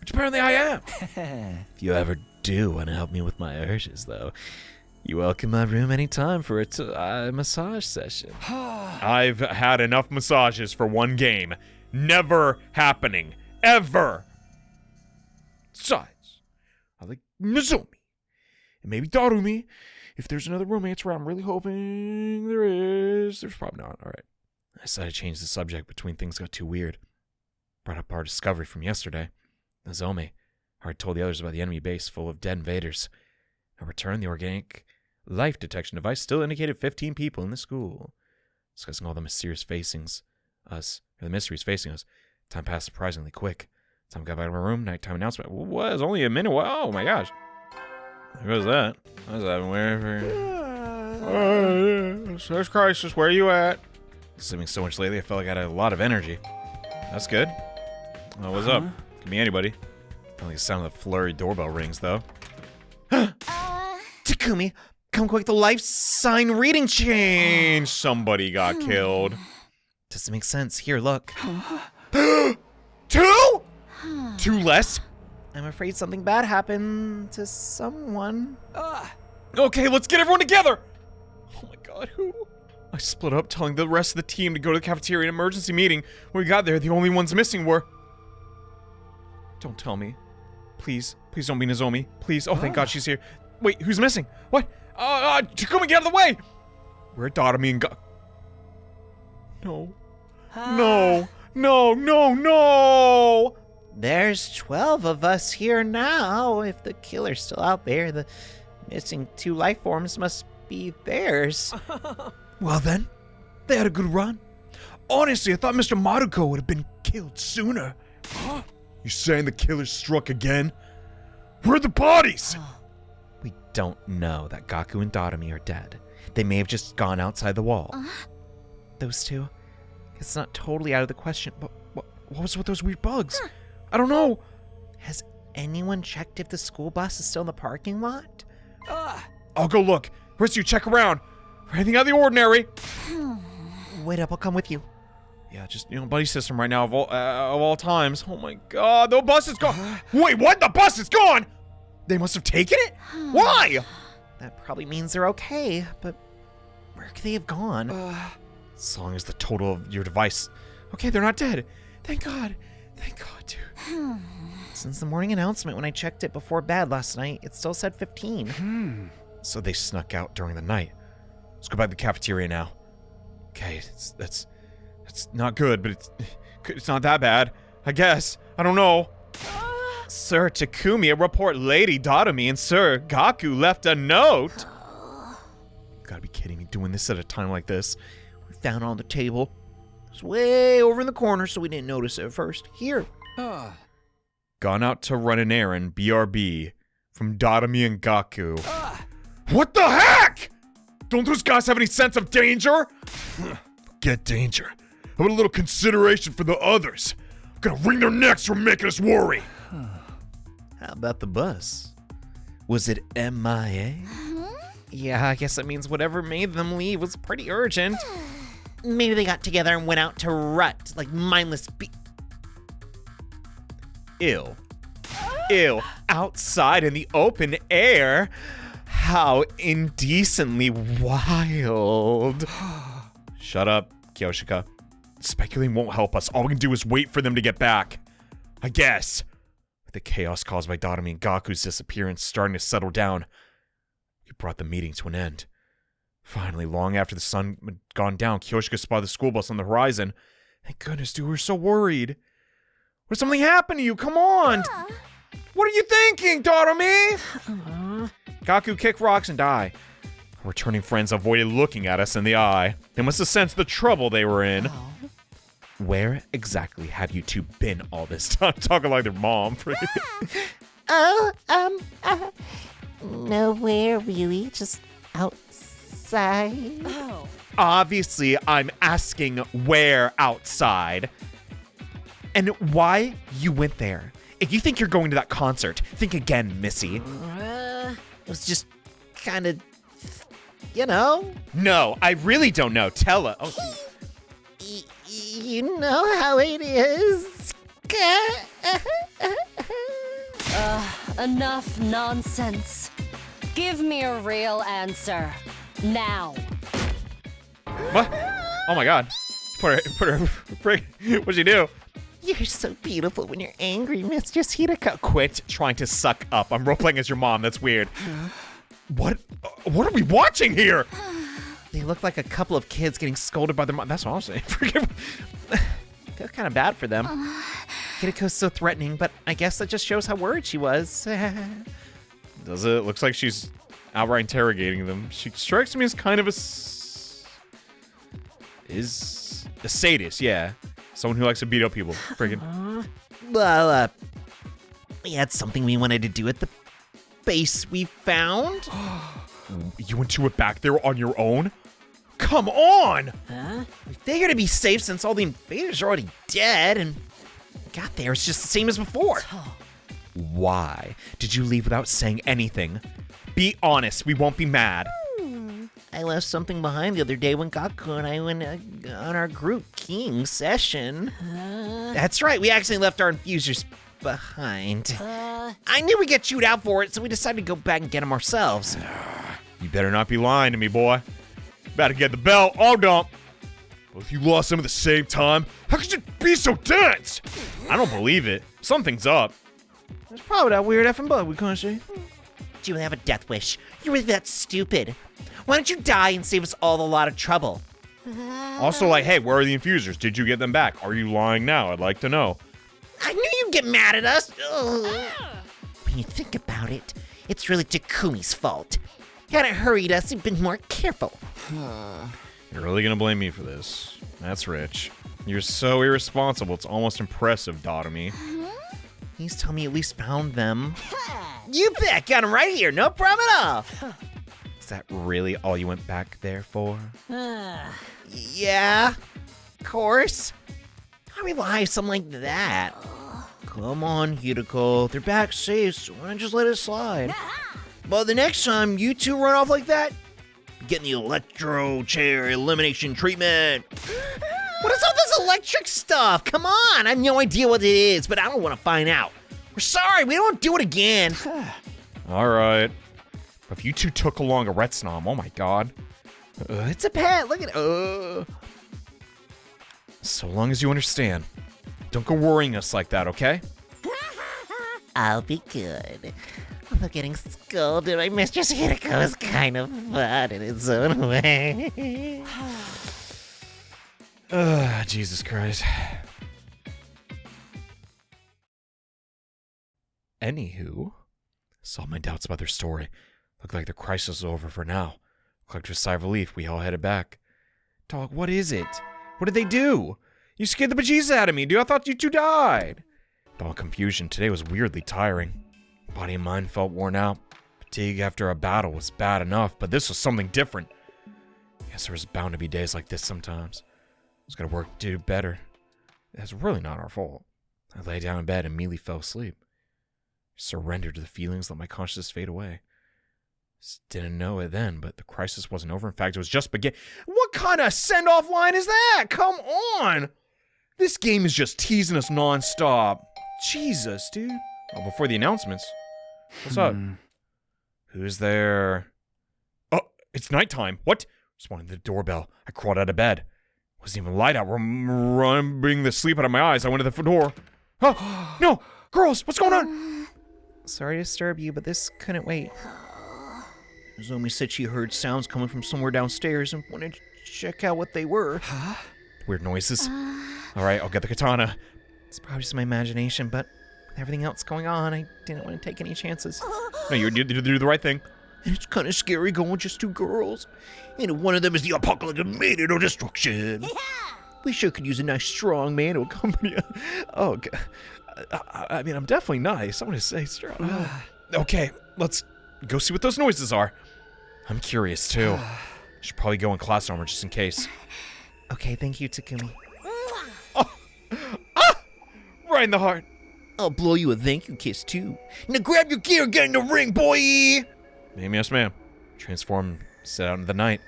Which apparently I am. If you ever do want to help me with my urges, though, you're welcome my room anytime for a massage session. I've had enough massages for one game. Never happening. Ever. Besides, I like Nozomi. And maybe Darumi. If there's another romance around, I'm really hoping there is. There's probably not. All right. I decided to change the subject between things got too weird. Brought up our discovery from yesterday. Nozomi. I already told the others about the enemy base full of dead invaders. In return, the organic life detection device still indicated 15 people in the school. Discussing all the mysteries facing us. Time passed surprisingly quick. Time got back to my room. Nighttime announcement. What? It's only a minute. Oh my gosh. Who was that? What was that? Wherever. There's Crisis. Where are you at? Sleeping so much lately, I felt like I had a lot of energy. That's good. Oh, what's up? Could be anybody. I don't like the sound of the flurry doorbell rings, though. Takumi, come quick, the life sign reading change. Somebody got killed. Doesn't make sense. Here, look. 2? 2 less? I'm afraid something bad happened to someone. Okay, let's get everyone together. Oh my god, who? I split up, telling the rest of the team to go to the cafeteria in an emergency meeting. When we got there, the only ones missing were... Don't tell me. Please. Please don't be Nozomi. Please. Oh, thank god she's here. Wait, who's missing? What? Takumi, get out of the way! Where are Darumi and No. No. No, no, no! There's 12 of us here now. If the killer's still out there, the missing 2 life forms must be theirs. Well then, they had a good run. Honestly, I thought Mr. Maruko would have been killed sooner. You saying the killer struck again? Where are the bodies? We don't know that Gaku and Darumi are dead. They may have just gone outside the wall. Those 2? It's not totally out of the question, but what was with those weird bugs? I don't know. Has anyone checked if the school bus is still in the parking lot? I'll go look. Rest of you check around. For anything out of the ordinary. Wait up, I'll come with you. Yeah, just, buddy system right now of all times. Oh my god, the bus is gone. Wait, what? The bus is gone? They must have taken it? Why? That probably means they're okay, but where could they have gone? As long as the total of your device... Okay, they're not dead. Thank god. Thank god, dude. Since the morning announcement when I checked it before bed last night, it still said 15. So they snuck out during the night. Let's go back to the cafeteria now. Okay, that's not good, but it's not that bad. I guess. I don't know. Sir Takumi, a report Lady Darumi and Sir Gaku left a note. You gotta be kidding me, doing this at a time like this. We found it on the table. It was way over in the corner, so we didn't notice it at first. Here. Gone out to run an errand, BRB, from Darumi and Gaku. What the heck? Don't those guys have any sense of danger? Get danger. How about a little consideration for the others? I'm gonna wring their necks for making us worry. How about the bus? Was it MIA? Yeah, I guess that means whatever made them leave was pretty urgent. Maybe they got together and went out to rut like mindless Ew. Ew. Outside in the open air. How indecently wild. Shut up, Kyoshika. Speculating won't help us. All we can do is wait for them to get back. I guess. With the chaos caused by Darumi and Gaku's disappearance starting to settle down, we brought the meeting to an end. Finally, long after the sun had gone down, Kyoshika spotted the school bus on the horizon. Thank goodness, dude, we were so worried. What if something happened to you? Come on! What are you thinking, Darumi? Gaku kicked rocks and died. Our returning friends avoided looking at us in the eye. They must have sensed the trouble they were in. Where exactly have you two been all this time? Talking like their mom. Nowhere really, just outside. Obviously, I'm asking where outside. And why you went there. If you think you're going to that concert, think again, Missy. It was just kind of, you know. No, I really don't know. Tell us. Oh. You know how it is. Enough nonsense. Give me a real answer. Now. What? Oh my god. Put her, what'd you do? You're so beautiful when you're angry, Mistress Hidaka. Quit trying to suck up. I'm role-playing as your mom. That's weird. What are we watching here? They look like a couple of kids getting scolded by their mom. That's what I'm saying. Feel kind of bad for them. Hitako's so threatening, but I guess that just shows how worried she was. Does it? Looks like she's outright interrogating them. She strikes me as kind of a sadist, yeah. Someone who likes to beat up people. Friggin'. Well, we had something we wanted to do at the base we found. You went to it back there on your own? Come on! We figured it'd be safe since all the invaders are already dead, and got there. It's just the same as before. Why did you leave without saying anything? Be honest, we won't be mad. I left something behind the other day when Gaku and I went on our group keying session. That's right, we actually left our infusers behind. I knew we'd get chewed out for it, so we decided to go back and get them ourselves. You better not be lying to me, boy. Better get the belt or dump. Well, if you lost them at the same time, how could you be so dense? I don't believe it. Something's up. It's probably that weird effing bug we couldn't see. Do you have a death wish? You're really that stupid. Why don't you die and save us all a lot of trouble? Also, like, hey, where are the infusers? Did you get them back? Are you lying now? I'd like to know. I knew you'd get mad at us. Ugh. When you think about it, it's really Takumi's fault. Hadn't hurried us and been more careful. You're really gonna blame me for this? That's rich. You're so irresponsible, it's almost impressive, Darumi. Please tell me you at least found them. You bet, got them right here, no problem at all. Is that really all you went back there for? Yeah, of course. How rely on something like that? Come on, Hidako, they're back safe, so why not just let it slide? But the next time you two run off like that, get the electro chair elimination treatment. What is all this electric stuff? Come on, I have no idea what it is, but I don't want to find out. We're sorry, we don't do it again. Alright. But if you two took along a Retsnom, oh my god. It's a pet, look at it. So long as you understand, don't go worrying us like that, okay? I'll be good. Although getting scolded by Mistress Hidako is kind of fun in its own way. Jesus Christ. Anywho, solved my doubts about their story. Looked like the crisis is over for now. Collected a sigh of relief, we all headed back. Dog, what is it? What did they do? You scared the bejesus out of me, dude. I thought you two died. With all confusion, today was weirdly tiring. Body and mind felt worn out. Fatigue after a battle was bad enough, but this was something different. Guess there was bound to be days like this sometimes. Just gotta work to do better. That's really not our fault. I lay down in bed and immediately fell asleep. Surrendered to the feelings, let my consciousness fade away. Just didn't know it then, but the crisis wasn't over. In fact, it was just beginning. What kind of send-off line is that? Come on! This game is just teasing us nonstop. Jesus, dude. Oh, before the announcements. What's up? Who's there? Oh, it's nighttime. What? Responding to the doorbell. I crawled out of bed. Wasn't even light out. Bringing the sleep out of my eyes. I went to the door. Oh, no! Girls, what's going on? Sorry to disturb you, but this couldn't wait. Nozomi said she heard sounds coming from somewhere downstairs and wanted to check out what they were. Huh? Weird noises. Alright, I'll get the katana. It's probably just my imagination, but with everything else going on, I didn't want to take any chances. No, you do the right thing. It's kind of scary going with just two girls. And one of them is the apocalyptic maiden of destruction. We sure could use a nice strong man to accompany us. Oh, God. I mean, I'm definitely nice. I want to say strong. Okay, let's go see what those noises are. I'm curious, too. Should probably go in class armor just in case. Okay, thank you, Takumi. Right in the heart. I'll blow you a thank you kiss, too. Now grab your gear and get in the ring, boy! Yes, ma'am. Transformed, set out into the night.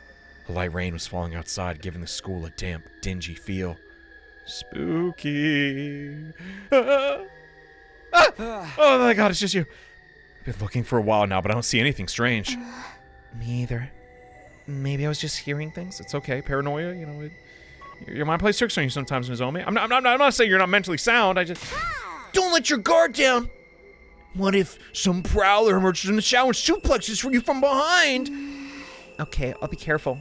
A light rain was falling outside, giving the school a damp, dingy feel. Spooky. Oh my God, it's just you. I've been looking for a while now, but I don't see anything strange. Me either. Maybe I was just hearing things. It's okay, paranoia, you know. Your mind plays tricks on you sometimes, Nozomi. I'm not saying you're not mentally sound. I just don't let your guard down. What if some prowler emerges in the shower and suplexes you from behind? Okay, I'll be careful.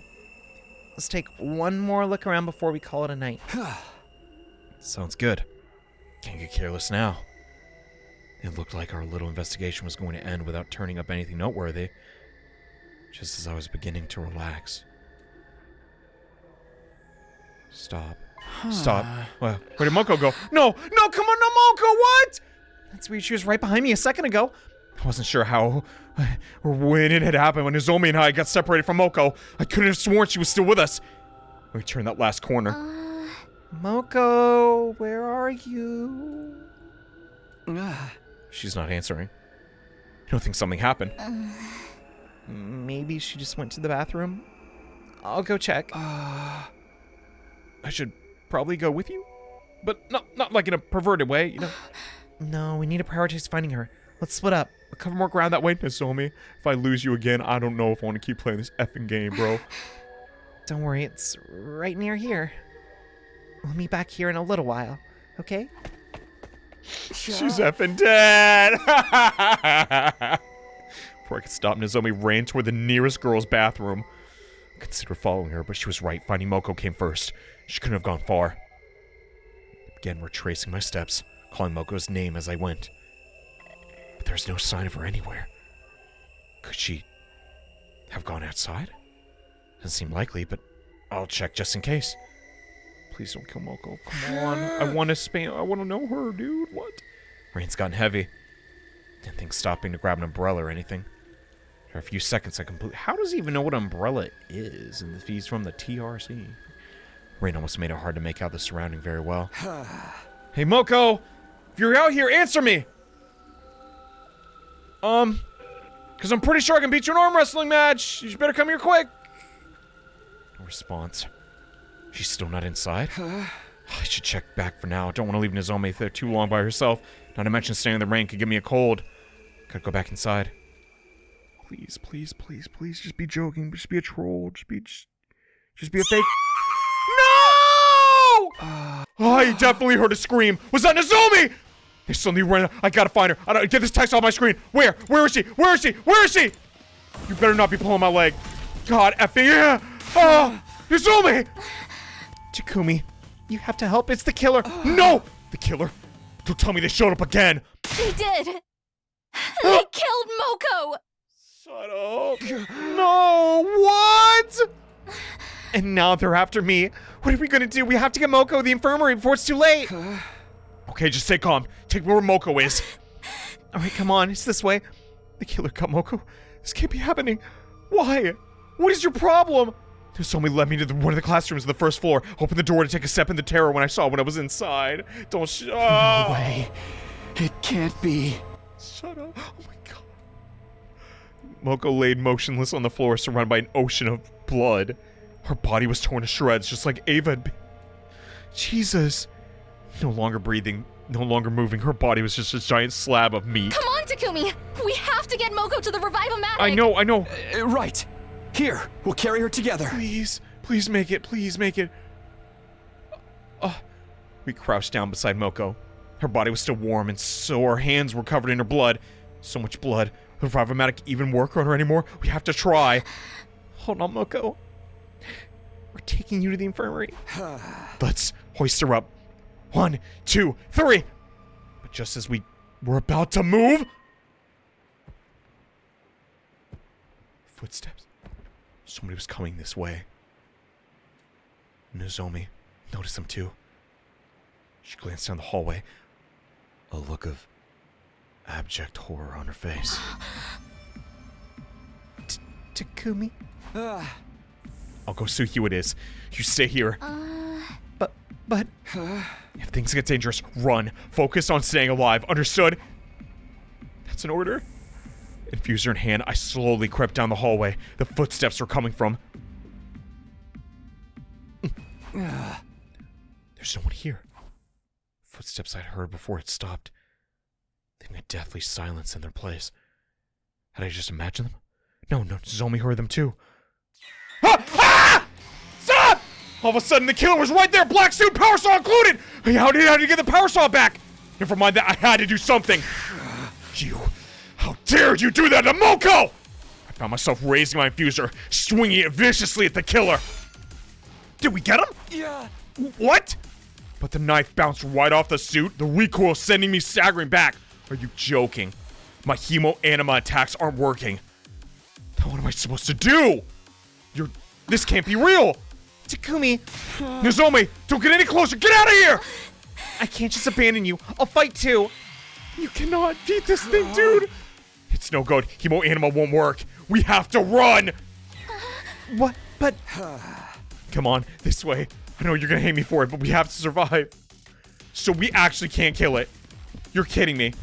Let's take one more look around before we call it a night. Sounds good. Can't get careless now. It looked like our little investigation was going to end without turning up anything noteworthy. Just as I was beginning to relax. Stop. Stop. Well, where did Moko go? No, come on, no, Moko, what? That's weird, she was right behind me a second ago. I wasn't sure how or when it had happened. When Nozomi and I got separated from Moko, I couldn't have sworn she was still with us. When we turned that last corner. Moko, where are you? She's not answering. I don't think something happened. Maybe she just went to the bathroom. I'll go check. I should probably go with you, but not like in a perverted way, you know. No, we need to prioritize finding her. Let's split up. We'll cover more ground that way, Nozomi. If I lose you again, I don't know if I want to keep playing this effing game, bro. Don't worry, it's right near here. We'll meet back here in a little while, okay? She's effing dead! Before I could stop, Nozomi ran toward the nearest girl's bathroom. I considered following her, but she was right. Finding Moko came first. She couldn't have gone far. I began retracing my steps, calling Moko's name as I went. But there was no sign of her anywhere. Could she have gone outside? Doesn't seem likely, but I'll check just in case. Please don't kill Moko. Come on. I want to know her, dude. What? Rain's gotten heavy. Didn't think stopping to grab an umbrella or anything. For a few seconds, I completely... How does he even know what umbrella is? And if he's from the TRC? Rain almost made it hard to make out the surrounding very well. Hey, Moko! If you're out here, answer me! Because I'm pretty sure I can beat you in an arm wrestling match. You better come here quick. No response. She's still not inside? I should check back for now. I don't want to leave Nozomi there too long by herself. Not to mention staying in the rain could give me a cold. Gotta go back inside. Please, please, please, please, just be joking. Just be a troll. Just be a fake... No! I definitely heard a scream. Was that Nozomi? They suddenly ran. I gotta find her. I gotta get this text off my screen. Where? Where is she? Where is she? Where is she? You better not be pulling my leg. God effing yeah! Oh, Nozomi! Takumi, you have to help. It's the killer. No! The killer? Don't tell me they showed up again. They did. They killed Moko. Shut up. No, what? And now they're after me. What are we gonna do? We have to get Moko to the infirmary before it's too late. Okay, just stay calm. Take me where Moko is. All right, come on. It's this way. The killer got Moko. This can't be happening. Why? What is your problem? Nozomi led me to one of the classrooms on the first floor. Opened the door to take a step into terror when I was inside. Don't No way. It can't be. Shut up. Oh my god. Moko laid motionless on the floor, surrounded by an ocean of blood. Her body was torn to shreds, just like Ava had been. Jesus. No longer breathing, no longer moving. Her body was just a giant slab of meat. Come on, Takumi! We have to get Moko to the Revive-O-Matic! I know. Right. Here, we'll carry her together. Please make it. We crouched down beside Moko. Her body was still warm, and so her hands were covered in her blood. So much blood. Will the Revive-O-Matic even work on her anymore? We have to try. Hold on, Moko. We're taking you to the infirmary. Let's hoist her up. 1, 2, 3. But just as we were about to move... Footsteps. Somebody was coming this way. Nozomi noticed them too. She glanced down the hallway. A look of abject horror on her face. Takumi? I'll go see who it is. You stay here. But... If things get dangerous, run. Focus on staying alive. Understood? That's an order. Infuser in hand, I slowly crept down the hallway. The footsteps were coming from... There's no one here. Footsteps I'd heard before it stopped. Leaving a deathly silence in their place. Had I just imagined them? No, Zomi heard them too. Ah! Stop! All of a sudden, the killer was right there, black suit, power saw included! How did you get the power saw back? Never mind that, I had to do something. How dare you do that to Moko! I found myself raising my infuser, swinging it viciously at the killer. Did we get him? Yeah. What? But the knife bounced right off the suit, the recoil sending me staggering back. Are you joking? My hemo-anima attacks aren't working. Now what am I supposed to do? This can't be real! Takumi! Nozomi, don't get any closer! Get out of here! I can't just abandon you. I'll fight too. You cannot beat this thing, dude! It's no good. Hemo-anima won't work. We have to run! What? But... Come on, this way. I know you're gonna hate me for it, but we have to survive. So we actually can't kill it. You're kidding me.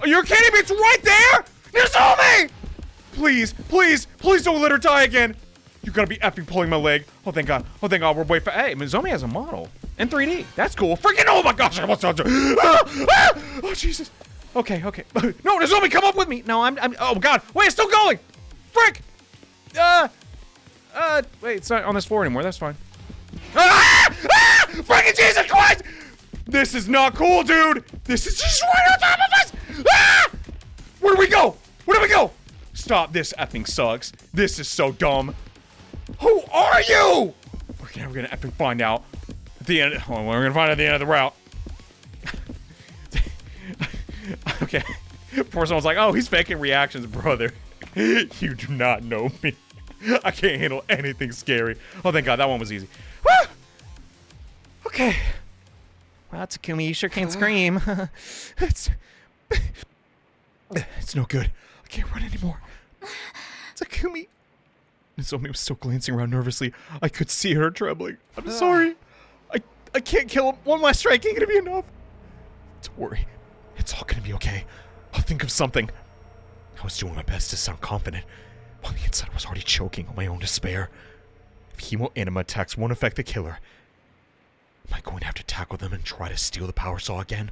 Are you kidding me? It's right there! Nozomi! Please don't let her die again. You gotta be effing pulling my leg. Oh, thank God. We're waiting for... Hey, Nozomi has a model. In 3D. That's cool. Freaking... Oh, my gosh. I almost... Oh, Jesus. Okay. No, Nozomi, come up with me. No, I'm... Oh, God. Wait, it's still going. Frick. Wait, it's not on this floor anymore. That's fine. Freaking Jesus Christ. This is not cool, dude. This is just right on top of us. Where do we go? Stop. This effing sucks. This is so dumb. Who are you? We're gonna effing find out at the end. We're gonna find out at the end of the route. Okay. Before someone's like, oh, he's faking reactions, brother. You do not know me. I can't handle anything scary. Oh, thank God, that one was easy. Woo! Okay. Wow, Takumi, you sure can't scream. It's no good. I can't run anymore. Takumi. Nozomi was still glancing around nervously. I could see her trembling. I'm sorry. I can't kill him. One last strike ain't gonna be enough. Don't worry. It's all gonna be okay. I'll think of something. I was doing my best to sound confident, while the inside I was already choking on my own despair. If hemo-anima attacks won't affect the killer, am I going to have to tackle them and try to steal the power saw again?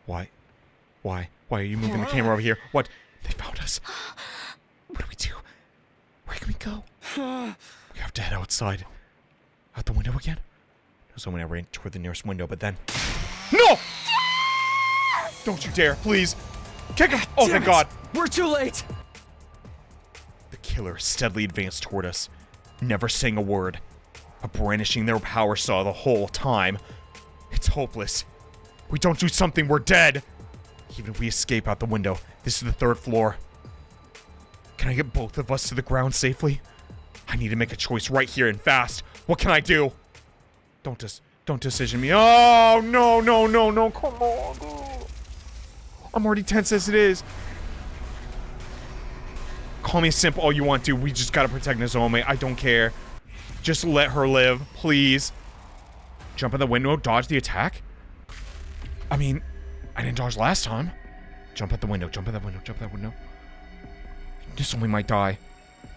Why are you moving the camera over here? What? They found us. What do we do? Where can we go? We have to head outside. Out the window again? So when I ran toward the nearest window, but then... No! Don't you dare, please. Kick him! Oh, thank God. We're too late. The killer steadily advanced toward us, never saying a word, but brandishing their power saw the whole time. It's hopeless. We don't do something, we're dead. Even if we escape out the window, this is the 3rd floor. Can I get both of us to the ground safely? I need to make a choice right here and fast. What can I do? Don't decision me. Oh, no, come on, dude. I'm already tense as it is. Call me a simp all you want to. We just gotta protect Nozomi. I don't care. Just let her live, please. Jump in the window, dodge the attack? I mean, I didn't dodge last time. Jump out the window, jump out that window, jump out that window. Nozomi might die.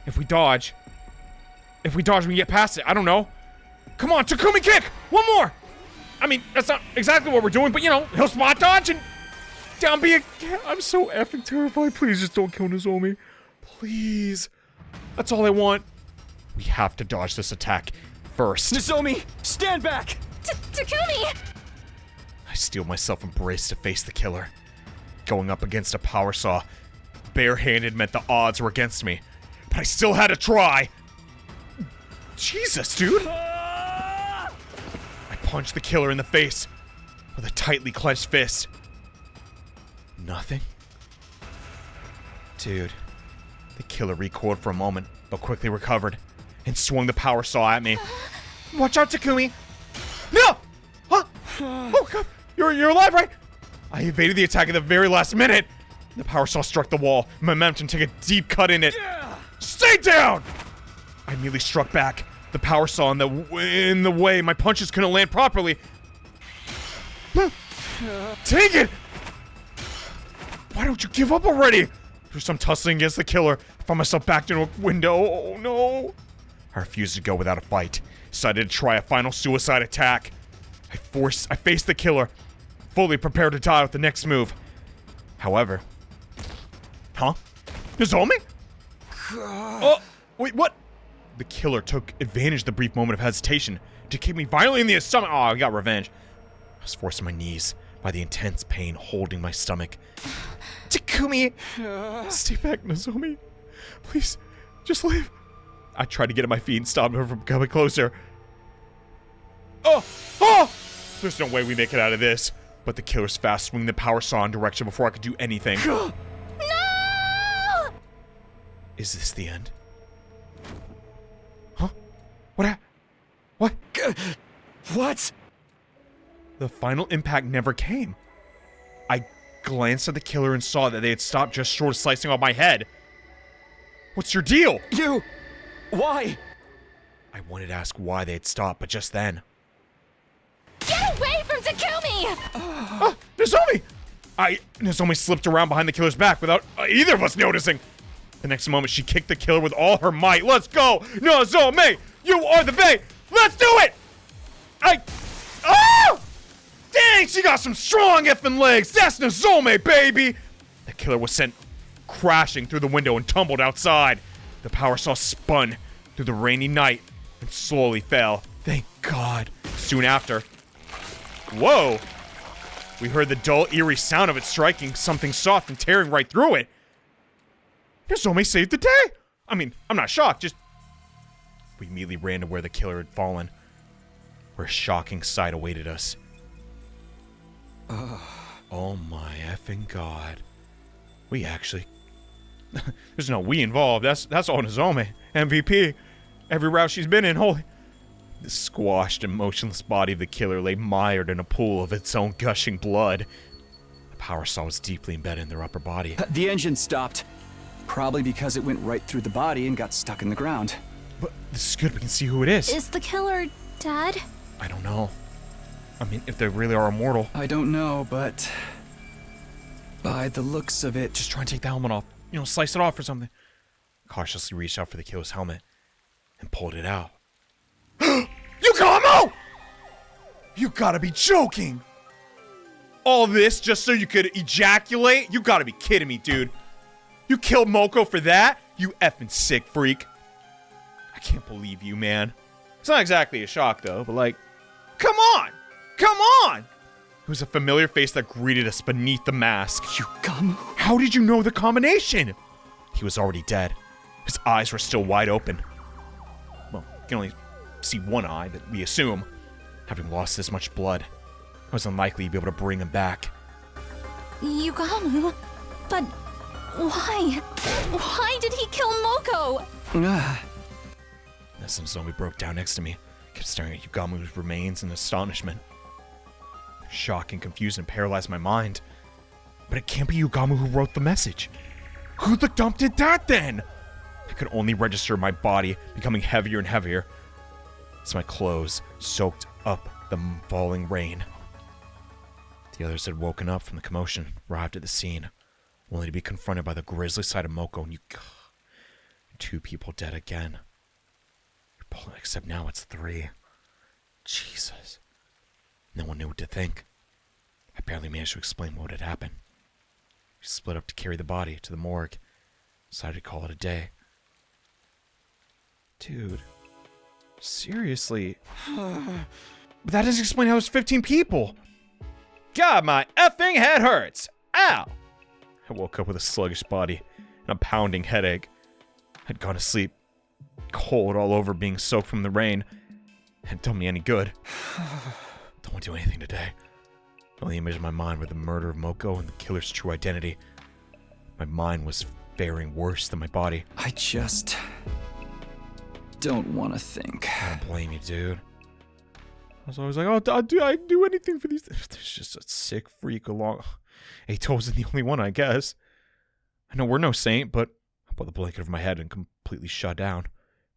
If we dodge, we can get past it. I don't know. Come on, Takumi kick! One more! I mean, that's not exactly what we're doing, but you know, he'll spot dodge and down B again. I'm so effing terrified. Please just don't kill Nozomi. Please. That's all I want. We have to dodge this attack first. Nozomi, stand back! Takumi! I steel myself and brace to face the killer. Going up against a power saw, barehanded meant the odds were against me. But I still had to try. Jesus, dude. I punched the killer in the face with a tightly clenched fist. Nothing? Dude. The killer recoiled for a moment, but quickly recovered and swung the power saw at me. Watch out, Takumi! No! Huh? Oh, God. You're alive, right? I evaded the attack at the very last minute. The power saw struck the wall. Momentum took a deep cut in it. Stay down! I immediately struck back. The power saw in the way. My punches couldn't land properly. Dang it! Why don't you give up already? Through some tussling against the killer, I found myself backed into a window. Oh no! I refused to go without a fight. Decided to try a final suicide attack. I faced the killer, fully prepared to die with the next move. However... Huh? Nozomi? Oh, wait, what? The killer took advantage of the brief moment of hesitation to kick me violently in the stomach. Oh, I got revenge. I was forced to my knees by the intense pain holding my stomach. Takumi! Stay back, Nozomi. Please, just leave. I tried to get at my feet and stop her from coming closer. Oh! Oh! There's no way we make it out of this. But the killer's fast swinging the power saw in direction before I could do anything. No! Is this the end? Huh? What? What? The final impact never came. I glanced at the killer and saw that they had stopped just short of slicing off my head. What's your deal? Why? I wanted to ask why they had stopped, but just then... Get away from Takumi! Nozomi! Nozomi slipped around behind the killer's back without either of us noticing. The next moment, she kicked the killer with all her might. Let's go! Nozomi! You are the bae! Let's do it! Oh! Dang, she got some strong effing legs! That's Nozomi, baby! The killer was sent crashing through the window and tumbled outside. The power saw spun through the rainy night and slowly fell. Thank God. Soon after... Whoa! We heard the dull, eerie sound of it striking something soft and tearing right through it. Nozomi saved the day! I mean, I'm not shocked, just... We immediately ran to where the killer had fallen, where a shocking sight awaited us. Oh my effing God. We actually... There's no we involved, that's all Nozomi. MVP. Every route she's been in, holy... The squashed and motionless body of the killer lay mired in a pool of its own gushing blood. The power saw was deeply embedded in their upper body. The engine stopped. Probably because it went right through the body and got stuck in the ground. But this is good, we can see who it is. Is the killer dead? I don't know. I mean, if they really are immortal. I don't know, but... by the looks of it... Just try and take the helmet off. You know, slice it off or something. Cautiously reached out for the killer's helmet and pulled it out. Yugamu! You gotta be joking! All this just so you could ejaculate? You gotta be kidding me, dude. You killed Moko for that? You effing sick freak. I can't believe you, man. It's not exactly a shock, though, but like, come on! Come on! It was a familiar face that greeted us beneath the mask. Yugamu? How did you know the combination? He was already dead. His eyes were still wide open. Well, you can only see one eye, that we assume. Having lost this much blood, I was unlikely to be able to bring him back. Yugamu? But why? Why did he kill Moko? As some zombie broke down next to me, kept staring at Yugamu's remains in astonishment. Shock and confusion paralyzed my mind. But it can't be Yugamu who wrote the message. Who the dump did that then? I could only register my body becoming heavier and heavier as my clothes soaked up the falling rain. The others had woken up from the commotion, arrived at the scene, only to be confronted by the grisly sight of Moko and two people dead again. Except now it's 3. Jesus. No one knew what to think. I barely managed to explain what had happened. We split up to carry the body to the morgue. Decided to call it a day. Dude. Seriously. But that doesn't explain how it's 15 people. God, my effing head hurts! Ow! I woke up with a sluggish body and a pounding headache. I'd gone to sleep, cold all over, being soaked from the rain. Hadn't done me any good. Don't want to do anything today. The only image in my mind were the murder of Moko and the killer's true identity. My mind was faring worse than my body. I just don't want to think. I don't blame you, dude. I was always like, oh, I'd do anything for these. There's just a sick freak along. Ato wasn't the only one, I guess. I know we're no saint, but I put the blanket over my head and completely shut down,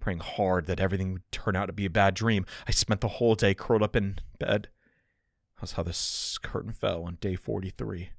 praying hard that everything would turn out to be a bad dream. I spent the whole day curled up in bed. That's how this curtain fell on day 43.